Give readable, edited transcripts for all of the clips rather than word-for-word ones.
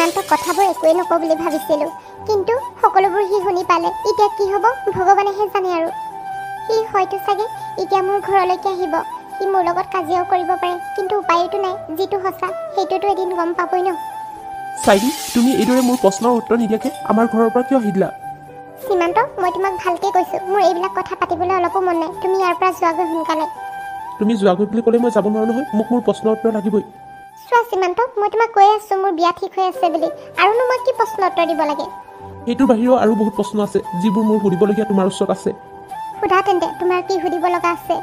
সীমান্ত কথাবোৰ একোৱেই নকওঁ বুলি ভাবিছিলোঁ, কিন্তু সকলোবোৰ সি শুনি পালে। এতিয়া কি হ'ব ভগৱানেহে জানে আৰু। সি হয়তো চাগে এতিয়া মোৰ ঘৰলৈকে আহিব। সি মোৰ লগত কাজিয়াও কৰিব পাৰে, কিন্তু উপায়তো নাই। যিটো সঁচা সেইটোতো এদিন গম পাবই ন। চাইলি, তুমি এইদৰে মোৰ প্ৰশ্নৰ উত্তৰ নিদিয়াকৈ আমাৰ ঘৰৰ পৰা কিয় আহিলা? সীমান্ত, মই তোমাক ভালকৈ কৈছোঁ, মোৰ এইবিলাক কথা পাতিবলৈ অলপো মন নাই। তুমি ইয়াৰ পৰা যোৱাগৈ সোনকালে। তুমি যোৱাগৈ বুলি ক'লে মই যাব নোৱাৰো নহয়। মোক মোৰ প্ৰশ্নৰ উত্তৰ লাগিবই। চোৱা সীমান্ত, মই তোমাক কৈ আছোঁ মোৰ বিয়া ঠিক হৈ আছে বুলি, আৰুনো মই কি প্ৰশ্ন উত্তৰ দিব লাগে? সেইটোৰ বাহিৰেও আৰু বহুত প্ৰশ্ন আছে, যিবোৰ মোৰ সুধিবলগীয়া তোমাৰ ওচৰত আছে। সোধা তেন্তে, তোমাৰ কি সুধিব লগা আছে?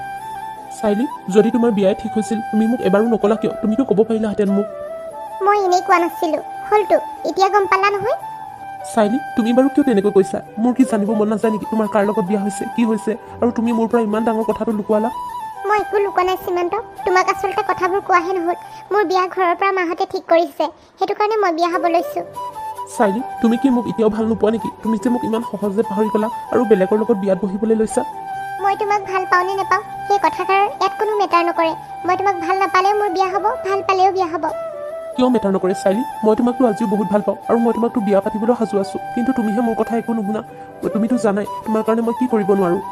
চাইলি, যদি তোমাৰ বিয়াই ঠিক হৈছিল, তুমি মোক এবাৰো নকলা কিয়? তুমিতো ক'ব পাৰিলাহেঁতেন মোক। মই এনেই কোৱা নাছিলোঁ, হ'লতো এতিয়া গম পালা নহয়। চাইলি, তুমি বাৰু কিয় তেনেকৈ কৈছা? মোৰ কি জানিব মন নাযায় নেকি তোমাৰ কাৰ লগত বিয়া হৈছে, কি হৈছে, আৰু তুমি মোৰ পৰা ইমান ডাঙৰ কথাটো লুকুৱালা? মই একো লুকুৱা নাই সীমান্ত, তোমাক আচলতে কথাবোৰ কোৱাহে নহ'ল। মোৰ বিয়া ঘৰৰ পৰা মাহঁতে ঠিক কৰিছে, সেইটো কাৰণে মই বিয়া হ'ব লৈছোঁ। চাইলি, তুমি কি মোক এতিয়াও ভাল নোপোৱা নেকি? তুমি যে মোক ইমান সহজে পাহৰি গ'লা আৰু বেলেগৰ লগত বিয়াত বহিবলৈ লৈছা। মই তোমাক ভাল পাওঁ নে নাপাওঁ সেই কথাষাৰ ইয়াত কোনো মেটাৰ নকৰে। মই তোমাক ভাল নাপালেও মোৰ বিয়া হ'ব, ভাল পালেও বিয়া হ'ব। কিয় মেটাৰ নকৰে চাইলি? মই তোমাকতো আজিও বহুত ভাল পাওঁ আৰু মই তোমাকতো বিয়া পাতিবলৈ সাজু আছোঁ, কিন্তু তুমিহে মোৰ কথা একো নুশুনা। তুমিতো জানাই তোমাৰ কাৰণে মই কি কৰিব নোৱাৰোঁ।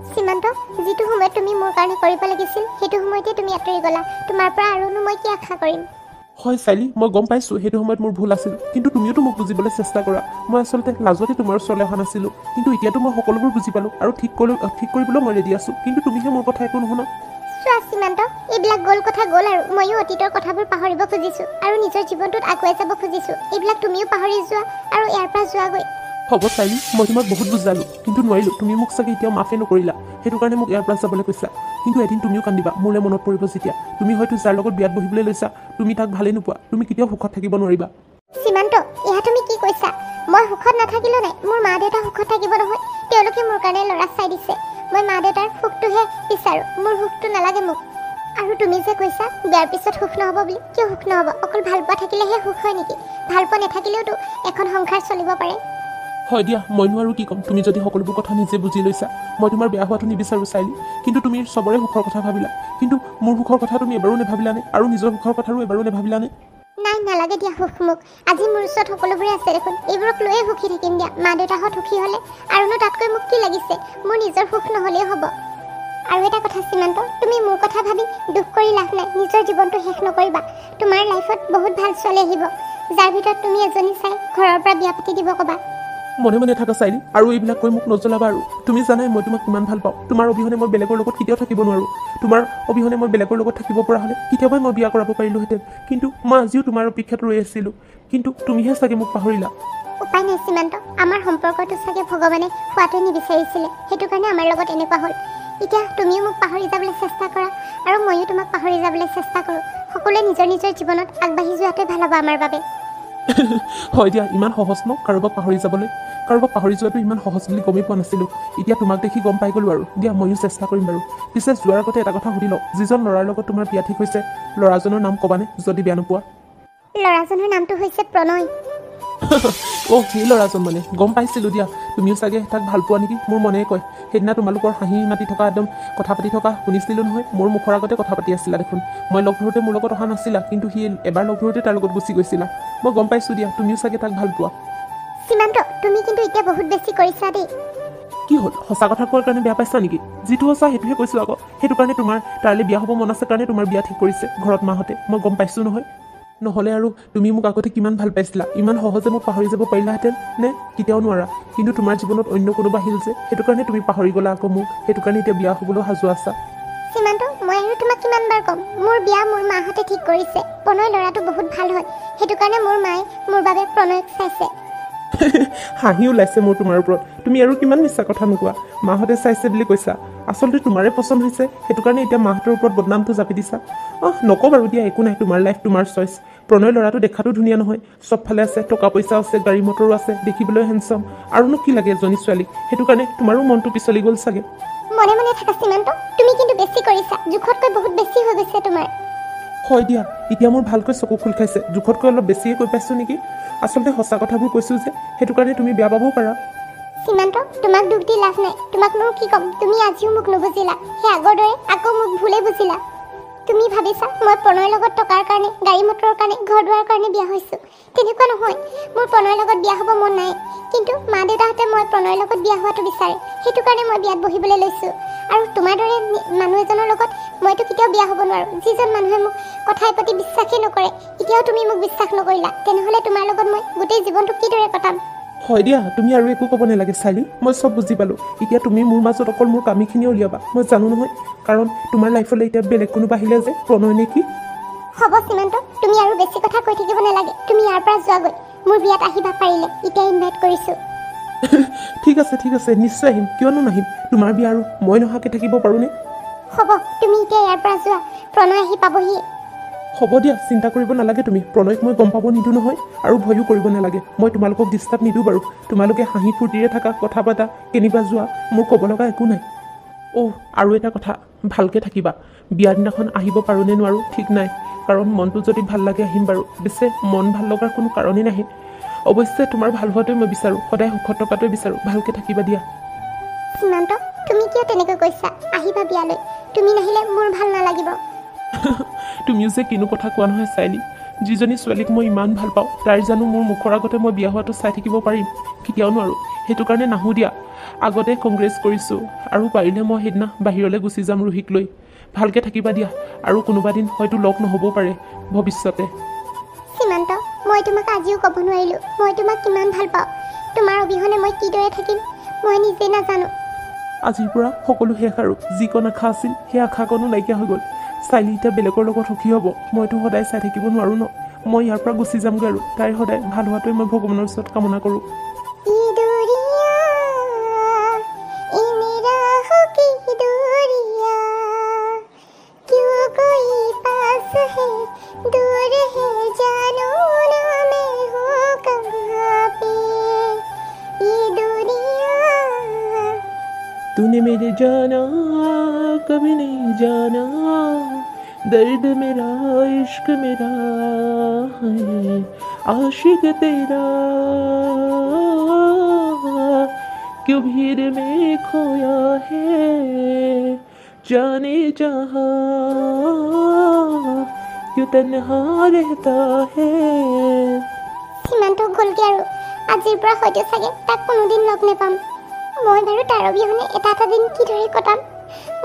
সীমান্ত, যিটো সময়ত তুমি মোৰ কাৰণে কৰিব লাগিছিল সেইটো সময়তে তুমি আঁতৰি গ'লা। তোমাৰ পৰা আৰুনো মই কি আশা কৰিম? হয় চাইলি, মই গম পাইছোঁ সেইটো সময়ত মোৰ ভুল আছিল, কিন্তু তুমিওতো মোক বুজিবলৈ চেষ্টা কৰা। মই আচলতে লাজতে তোমাৰ ওচৰলৈ অহা নাছিলোঁ, কিন্তু এতিয়াতো মই সকলোবোৰ বুজি পালোঁ আৰু ঠিক কৰিবলৈ মই ৰেডি আছোঁ, কিন্তু তুমিহে মোৰ কথা একো নুশুনা। চোৱা সীমান্ত, এইবিলাক গ'ল কথা গ'ল আৰু ময়ো অতীতৰ কথাবোৰ পাহৰিব খুজিছোঁ আৰু নিজৰ জীৱনটোত আগুৱাই যাব খুজিছোঁ। এইবিলাক তুমিও পাহৰি যোৱা আৰু ইয়াৰ পৰা যোৱাগৈ। হ'ব চাইলি, মই তোমাক বহুত বুজালোঁ, কিন্তু নোৱাৰিলোঁ। তুমি মোক চাগে এতিয়াও মাফে নকৰিলা, সেইটো কাৰণে মোক ইয়াৰ পৰা যাবলৈ কৈছা। কিন্তু এদিন তুমিও কান্দিবা মোলৈ মনত পৰিব যেতিয়া। তুমি হয়তো যাৰ লগত বিয়াত বহিবলৈ লৈছা তুমি তাক ভালেই নোপোৱা, তুমি কেতিয়াও সুখত থাকিব নোৱাৰিবা। সীমান্ত, এয়া তুমি কি কৈছা? মই সুখত নাথাকিলেও নাই, মোৰ মা দেউতা সুখত থাকিব নহয়। তেওঁলোকে মোৰ কাৰণে ল'ৰা চাই দিছে। মই মা দেউতাৰ সুখটোহে বিচাৰোঁ, মোৰ সুখটো নালাগে মোক। আৰু তুমি যে কৈছা বিয়াৰ পিছত সুখ নহ'ব বুলি, কিয় সুখ নহ'ব? অকল ভাল পোৱা থাকিলেহে সুখ হয় নেকি? ভাল পোৱা নাথাকিলেওতো এখন সংসাৰ চলিব পাৰে। হয় দিয়া, মইনো আৰু কি ক'ম? তুমি যদি সকলোবোৰ কথা নিজে বুজি লৈছা। মই তোমাৰ বেয়া হোৱাটো নিবিচাৰোঁ চাইলি, কিন্তু তুমি চবৰে সুখৰ কথা ভাবিলা, কিন্তু মোৰ সুখৰ কথা তুমি এবাৰো নেভাবিলানে? আৰু নিজৰ সুখৰ কথাৰো এবাৰো নেভাবিলানে? নাই, নালাগে দিয়া সুখ মোক। আজি মোৰ ওচৰত সকলোবোৰে আছে দেখোন, এইবোৰক লৈয়ে সুখী থাকিম দিয়া। মা দেউতাহঁত সুখী হ'লে আৰুনো তাতকৈ মোক কি লাগিছে? মোৰ নিজৰ সুখ নহ'লেও হ'ব। আৰু এটা কথা সীমান্ত, তুমি মোৰ কথা ভাবি দুখ কৰি লাভ নাই। নিজৰ জীৱনটো শেষ নকৰিবা। তোমাৰ লাইফত বহুত ভাল ছোৱালী আহিব, যাৰ ভিতৰত তুমি এজনী চাই ঘৰৰ পৰা বিয়া পাতি দিব ক'বা। মনে মনে থাকা চাইলি, আৰু এইবিলাক কৈ মোক নজ্বলাবা আৰু। তুমি জানাই মই তোমাক কিমান ভাল পাওঁ। তোমাৰ অবিহনে মই বেলেগৰ লগত কেতিয়াও থাকিব নোৱাৰোঁ। তোমাৰ অবিহনে মই বেলেগৰ লগত থাকিব পৰা হ'লে কেতিয়াবাই মই বিয়া কৰাব পাৰিলোহেঁতেন, কিন্তু মই আজিও তোমাৰ অপেক্ষাত ৰৈ আছিলোঁ, কিন্তু তুমিহে চাগে মোক পাহৰিলা। উপায় নাই সীমান্ত, আমাৰ সম্পৰ্কটো চাগে ভগৱানে হোৱাটো নিবিচাৰিছিলে, সেইটো কাৰণে আমাৰ লগত এনেকুৱা হ'ল। এতিয়া তুমিও মোক পাহৰি যাবলৈ চেষ্টা কৰা আৰু ময়ো তোমাক পাহৰি যাবলৈ চেষ্টা কৰোঁ। সকলোৱে নিজৰ নিজৰ জীৱনত আগবাঢ়ি যোৱাটোৱে ভাল হ'ব আমাৰ বাবে। হয় দিয়া, ইমান সহজ ন কাৰোবাক পাহৰি যাবলৈ? কাৰোবাক পাহৰি যোৱাটো ইমান সহজ বুলি গমেই পোৱা নাছিলোঁ। এতিয়া তোমাক দেখি গম পাই গ'লোঁ আৰু। দিয়া, ময়ো চেষ্টা কৰিম বাৰু। পিছে যোৱাৰ আগতে এটা কথা সুধি লওঁ, যিজন ল'ৰাৰ লগত তোমাৰ বিয়া ঠিক হৈছে, ল'ৰাজনৰ নাম ক'বানে যদি বেয়া নোপোৱা? ল'ৰাজনৰ নামটো হৈছে প্ৰণয়। অ' সেই ল'ৰাজন মানে, গম পাইছিলোঁ দিয়া। তুমিও চাগে তাক ভাল পোৱা নেকি? মোৰ মনে কয়। সেইদিনা তোমালোকৰ হাঁহি মাতি থকা একদম কথা পাতি থকা শুনিছিলোঁ নহয়। মোৰ মুখৰ আগতে কথা পাতি আছিলা দেখোন। মই লগ ধৰোঁতে মোৰ লগত অহা নাছিলা, কিন্তু সি এবাৰ লগ ধৰোঁতে তাৰ লগত গুচি গৈছিলা। মই গম পাইছোঁ দিয়া, তুমিও চাগে তাক ভাল পোৱা। সীমান্ত, তুমি কিন্তু এতিয়া বহুত বেছি কৰিছা দেই। কি হ'ল, সঁচা কথা কোৱাৰ কাৰণে বেয়া পাইছা নেকি? যিটো সঁচা সেইটোহে কৈছোঁ আকৌ। সেইটো কাৰণে তোমাৰ তালৈ বিয়া হ'ব মন আছে কাৰণে তোমাৰ বিয়া ঠিক কৰিছে ঘৰত মাহঁতে। মই গম পাইছোঁ নহয়। নহ'লে আৰু তুমি মোক আগতে কিমান ভাল পাইছিলা, ইমান সহজে মোক পাহৰি যাব পাৰিলাহেঁতেন নে? কেতিয়াও নোৱাৰা। কিন্তু তোমাৰ জীৱনত অন্য কোনোবা আহিল যে, সেইটো কাৰণে তুমি পাহৰি গ'লা আকৌ মোক। সেইটো কাৰণে এতিয়া বিয়া হ'বলৈ সাজু আছা। সীমান্ত, মই আৰু তোমাক কিমানবাৰ ক'ম, মোৰ বিয়া মোৰ মাহঁতে ঠিক কৰিছে। প্ৰণয় ল'ৰাটো বহুত ভাল হয়, সেইটো কাৰণে মোৰ মায়ে মোৰ বাবে প্ৰণয়ক চাইছে। হাঁহি ওলাইছে মোৰ তোমাৰ ওপৰত। তুমি আৰু কিমান মিছা কথা নোকোৱা। মাহঁতে চাইছে বুলি কৈছা, আচলতে তোমাৰে পচন্দ হৈছে, সেইটো কাৰণে এতিয়া মাহঁতৰ ওপৰত বদনামটো জাপি দিছা। নকওঁ বাৰু দিয়া, একো নাই, তোমাৰ লাইফ তোমাৰ চইচ। প্ৰণয় ল'ৰাটো দেখাতো ধুনীয়া নহয়, চবফালে আছে, টকা পইচা আছে, গাড়ী মটৰো আছে, দেখিবলৈ হেণ্ডচাম, আৰুনো কি লাগে এজনী ছোৱালীক? সেইটো কাৰণে তোমাৰো মনটো পিছলি গ'ল চাগে। মনে মনে থাকা সীমান্ত, তুমি কিন্তু বেছি কৰিছা, জোখতকৈ বহুত বেছি হৈ গৈছে তোমাৰ। হয় দিয়া, এতিয়া মোৰ ভালকৈ চকু খোল খাইছে। জোখতকৈ অলপ বেছিয়ে কৈ পাইছোঁ নেকি? আচলতে সঁচা কথাবোৰ কৈছোঁ যে, সেইটো কাৰণে তুমি বেয়া পাবও পাৰা। সীমান্ত, তোমাক দুখ দি লাভ নাই। তোমাকনো কি ক'ম, তুমি আজিও মোক নুবুজিলা। সেই আগৰ দৰে আকৌ মোক ভুলেই বুজিলা। তুমি ভাবিছা মই প্ৰণয়ৰ লগত টকাৰ কাৰণে গাড়ী মটৰৰ কাৰণে ঘৰ দুৱাৰ কাৰণে বিয়া হৈছো তেনেকুৱা নহয় মোৰ প্ৰণয়ৰ লগত বিয়া হ'ব মন নাই কিন্তু মা দেউতাহঁতে মই প্ৰণয়ৰ লগত বিয়া হোৱাটো বিচাৰে সেইটো কাৰণে মই বিয়াত বহিবলৈ লৈছো আৰু তোমাৰ দৰে মানুহ এজনৰ লগত মইতো কেতিয়াও বিয়া হ'ব নোৱাৰো যিজন মানুহে মোক কথাই প্ৰতি বিশ্বাসেই নকৰে এতিয়াও তুমি মোক বিশ্বাস নকৰিলা তেনেহ'লে তোমাৰ লগত মই গোটেই জীৱনটো কিদৰে কটাম হয় দিয়া তুমি আৰু একো ক'ব নালাগে চাইলি মই চব বুজি পালোঁ এতিয়া তুমি মোৰ মাজত অকল মোৰ কামীখিনি উলিয়াবা মই জানো নহয় কাৰণ তোমাৰ লাইফলৈ এতিয়া বেলেগ কোনোবা আহিলে যে প্ৰণয় নে কি হ'ব সীমান্ত তুমি আৰু বেছি কথা কৈ থাকিব নালাগে তুমি ইয়াৰ পৰা যোৱাগৈ মোৰ বিয়াত আহিবা পাৰিলে এতিয়া ইনভাইট কৰিছোঁ ঠিক আছে নিশ্চয় আহিম কিয়নো নাহিম তোমাৰ বিয়া আৰু মই নহাকৈ থাকিব পাৰোঁনে হ'ব তুমি এতিয়া ইয়াৰ পৰা যোৱা প্ৰণয় আহি পাবহি হ'ব দিয়া চিন্তা কৰিব নালাগে তুমি প্ৰণয়ক মই গম পাব নিদিওঁ নহয় আৰু ভয়ো কৰিব নালাগে মই তোমালোকক ডিষ্টাৰ্ব নিদিওঁ বাৰু তোমালোকে হাঁহি ফূৰ্তিৰে থাকা কথা পতা কেনিবা যোৱা মোৰ ক'ব লগা একো নাই আৰু এটা কথা ভালকৈ থাকিবা বিয়াৰ দিনাখন আহিব পাৰোঁ নে নোৱাৰোঁ ঠিক নাই কাৰণ মনটো যদি ভাল লাগে আহিম বাৰু পিছে মন ভাল লগাৰ কোনো কাৰণেই নাহে অৱশ্যে তোমাৰ ভাল হোৱাটোৱে মই বিচাৰোঁ সদায় সুখত থকাটোৱে বিচাৰোঁ ভালকৈ থাকিবা দিয়া সীমান্ত তুমি কিয় তেনেকৈ কৈছা আহিবা বিয়ালৈ তুমি নাহিলে মোৰ ভাল নালাগিব তুমিও যে কিনো কথা কোৱা নহয় চাইলি যিজনী ছোৱালীক মই ইমান ভাল পাওঁ তাইৰ জানো মোৰ মুখৰ আগতে মই বিয়া হোৱাটো চাই থাকিব পাৰিম কেতিয়াও নোৱাৰোঁ সেইটো কাৰণে নাহোঁ দিয়া আগতে কংগ্ৰেছ কৰিছোঁ আৰু পাৰিলে মই সেইদিনা বাহিৰলৈ গুচি যাম ৰুহিক লৈ ভালকৈ থাকিবা দিয়া আৰু কোনোবা দিন হয়তো লগ নহ'বও পাৰে ভৱিষ্যতে সীমান্ত মই তোমাক আজিও ক'ব নোৱাৰিলোঁ মই তোমাক কিমান ভাল পাওঁ তোমাৰ অবিহনে মই কিদৰে থাকিম মই নিজে নাজানো আজিৰ পৰা সকলো শেষ আৰু যিকণ আশা আছিল সেই আশাকণো নাইকিয়া হৈ গ'ল চাইলি এতিয়া বেলেগৰ লগত সুখী হ'ব মইতো সদায় চাই থাকিব নোৱাৰোঁ ন মই ইয়াৰ পৰা গুচি যামগৈ আৰু তাইৰ সদায় ভাল হোৱাটোৱে মই ভগৱানৰ ওচৰত কামনা কৰোঁ तूने मेरे जाना कभी नहीं जाना दर्द मेरा इश्क मेरा है आशिक तेरा क्यों भीड़ में खोया है जाने जहाँ क्यों तन्हा रहता है সীমান্ত গ'লগৈ আৰু আজিৰ পৰা হয়তো চাগে তাক কোনোদিন লগ নাপাম মই বাৰু তাৰ অবিহনে এটা দিন কিদৰে কটাম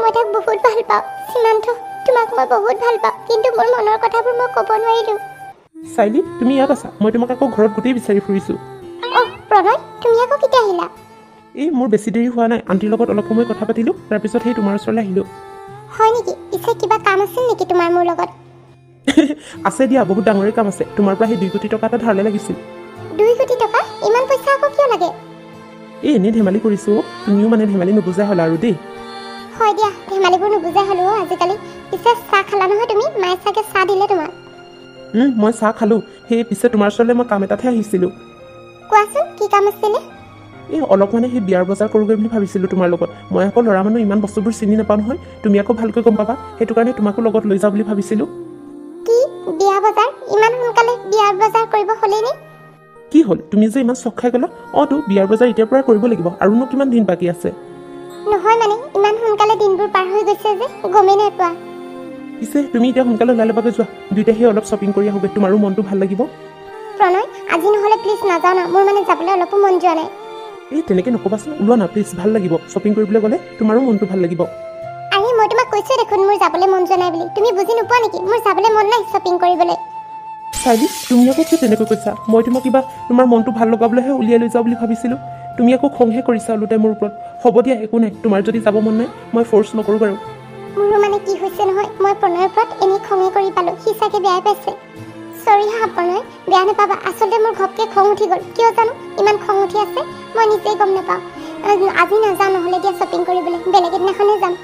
মই তাক বহুত ভাল পাওঁ সীমান্ত তোমাক মই বহুত ভাল পাওঁ কিন্তু মোৰ মনৰ কথাবোৰ মই ক'ব নোৱাৰিলোঁ চাইলি তুমি ইয়াত আছা মই তোমাক আকৌ ঘৰত গোটেই বিচাৰি ফুৰিছোঁ প্ৰণয় তুমি আকৌ কেতিয়া আহিলা এই মোৰ বেছি দেৰি হোৱা নাই আণ্টিৰ লগত অলপ সময় কথা পাতিলোঁ তাৰপিছত সেই তোমাৰ ওচৰলৈ আহিলোঁ হয় নেকি পিছে কিবা কাম আছিল নেকি তোমাৰ মোৰ লগত আছে দিয়া বহুত ডাঙৰেই কাম আছে তোমাৰ পৰা সেই 2 কোটি টকা এটা ধাৰলৈ লাগিছিল 2 কোটি টকা ইমান পইচা আকৌ কিয় লাগে এনেই ধেমালি কৰিছোঁ তুমিও মানে ধেমালি নুবুজাই হ'লা আৰু দেই হয় দিয়া ধেমালিবোৰ নুবুজাই হ'লো আজিকালি পিছে চাহ খালা নহয় তুমি মায়ে চাগে চাহ দিলে তোমাক মই চাহ খালোঁ সেই পিছে তোমাৰ ওচৰলৈ মই কাম এটাতহে আহিছিলোঁ কোৱাচোন কি কাম আছিলে এই অলপ মানে সেই বিয়াৰ বজাৰ কৰোঁগৈ বুলি ভাবিছিলোঁ তোমাৰ লগত মই আকৌ ল'ৰা মানুহ ইমান বস্তুবোৰ চিনি নাপাওঁ নহয় তুমি আকৌ ভালকৈ গম পাবা সেইটো কাৰণে তোমাকো লগত লৈ যাওঁ বুলি ভাবিছিলোঁ কি বিয়া বজাৰ ইমান সোনকালে বিয়াৰ বজাৰ কৰিব হ'লেই নে কি হ'ল তুমি যে ইমান চখ খাই গ'লা তো বিয়াৰ বজাৰ এতিয়াৰ পৰা কৰিব লাগিব আৰুনো কিমান দিন বাকী আছে নহয় মানে ইমান সোনকালে দিনবোৰ পাৰ হৈ গৈছে যে গমেই নাই পোৱা পিছে তুমি এতিয়া সোনকালে ওলাই ল'বাগৈ যোৱা দুইটাই সেই অলপ শ্বপিং কৰি আহোগৈ তোমাৰো মনটো ভাল লাগিব প্ৰণয় আজি নহ'লে প্লিজ নাযাওঁ না মোৰ মানে যাবলৈ অলপো মন যোৱা নাই এই তেনেকৈ নক'বাচোন ওলোৱা না প্লিজ ভাল লাগিব শ্বপিং কৰিবলৈ গ'লে তোমাৰো মনটো ভাল লাগিব আৰে মই তোমাক কৈছোঁ দেখোন মোৰ যাবলৈ মন যোৱা নাই বুলি তুমি বুজি নোপোৱা নেকি মোৰ যাবলৈ মন নাই শ্বপিং কৰিবলৈ চাইলি তুমি আকৌ কি তেনেকৈ কৈছা মই তোমাক কিবা তোমাৰ মনটো ভাল লগাবলৈহে উলিয়াই লৈ যাওঁ বুলি ভাবিছিলোঁ তুমি আকৌ খংহে কৰিছা ওলোটাই মোৰ ওপৰত হ'ব দিয়া একো নাই তোমাৰ যদি যাব মন নাই মই ফ'ৰ্চ নকৰোঁ বাৰু মোৰো মানে কি হৈছে নহয় মই প্ৰণয়ৰ ওপৰত এনেই খঙে কৰি পালোঁ সি চাগে বেয়াই পাইছে চৰি হা প্ৰণয় বেয়া নাপাবা আচলতে মোৰ ঘপকৈ খং উঠি গ'ল কিয় জানো ইমান খং উঠি আছে মই নিজেই গম নাপাওঁ আজি নাযাওঁ নহ'লে দিয়া শ্বপিং কৰিবলৈ বেলেগ এদিনাখনেই যাম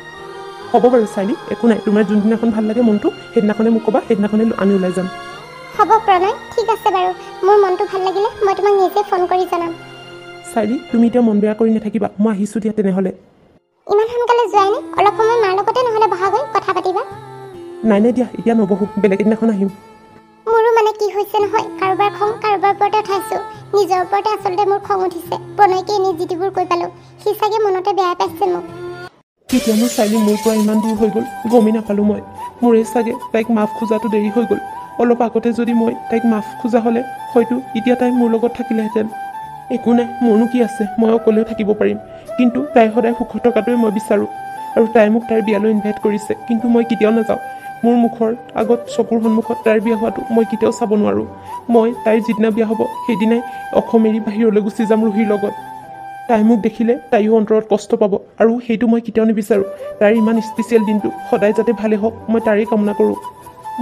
হ'ব বাৰু চাইলি একো নাই তোমাৰ যোনদিনাখন ভাল লাগে মনটো সেইদিনাখনে মোক ক'বা সেইদিনাখনে আমি ওলাই যাম হ'ব প্ৰণয় ঠিক আছে বাৰু মোৰ মনটো ভাল লাগিলে মই তোমাক নিজে ফোন কৰি জনাম চাইলি তুমি এতিয়া মন বেয়া কৰি নাথাকিবা মই আহিছোঁ দিয়া তেনেহ'লে ইমান সোনকালে যোৱাই নে অলপ সময় মাৰ লগতে নহ'লে বহাগৈ কথা পাতিবা নাই দিয়া এতিয়া নবহোঁ বেলেগ এদিনাখন আহিম মোৰো মানে কি হৈছে নহয় কাৰোবাৰ খং কাৰোবাৰ ওপৰতে উঠাইছোঁ নিজৰ ওপৰতে আচলতে মোৰ খং উঠিছে প্ৰণয়কে এনেই যিটিবোৰ কৈ পালোঁ সি চাগে মনতে বেয়া পাইছে মোক কেতিয়ানো চাইলি মোৰ পৰা ইমান দূৰ হৈ গ'ল গমেই নাপালোঁ মই মোৰেই চাগে তাইক মাফ খোজাটো দেৰি হৈ গ'ল। অলপ আগতে যদি মই তাইক মাফ খোজা হ'লে হয়তো এতিয়া তাই মোৰ লগত থাকিলেহেঁতেন। একো নাই, মোৰনো কি আছে, মই অকলেও থাকিব পাৰিম। কিন্তু তাই সদায় সুখত থকাটোৱে মই বিচাৰোঁ। আৰু তাই মোক তাইৰ বিয়ালৈ ইনভাইট কৰিছে, কিন্তু মই কেতিয়াও নাযাওঁ। মোৰ মুখৰ আগত চকুৰ সন্মুখত তাইৰ বিয়া হোৱাটো মই কেতিয়াও চাব নোৱাৰোঁ। মই তাইৰ যিদিনা বিয়া হ'ব সেইদিনাই অসম এৰি বাহিৰলৈ গুচি যাম ৰুহিৰ লগত। তাই মোক দেখিলে তাইও অন্তৰত কষ্ট পাব, আৰু সেইটো মই কেতিয়াও নিবিচাৰোঁ। তাইৰ ইমান স্পেচিয়েল দিনটো সদায় যাতে ভালে হওক, মই তাৰেই কামনা কৰোঁ।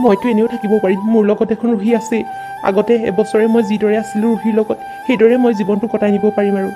মইতো এনেও থাকিব পাৰিম, মোৰ লগত এখন ৰুহি আছেই। আগতে এবছৰে মই যিদৰে আছিলোঁ ৰুহিৰ লগত, সেইদৰে মই জীৱনটো কটাই নিব পাৰিম আৰু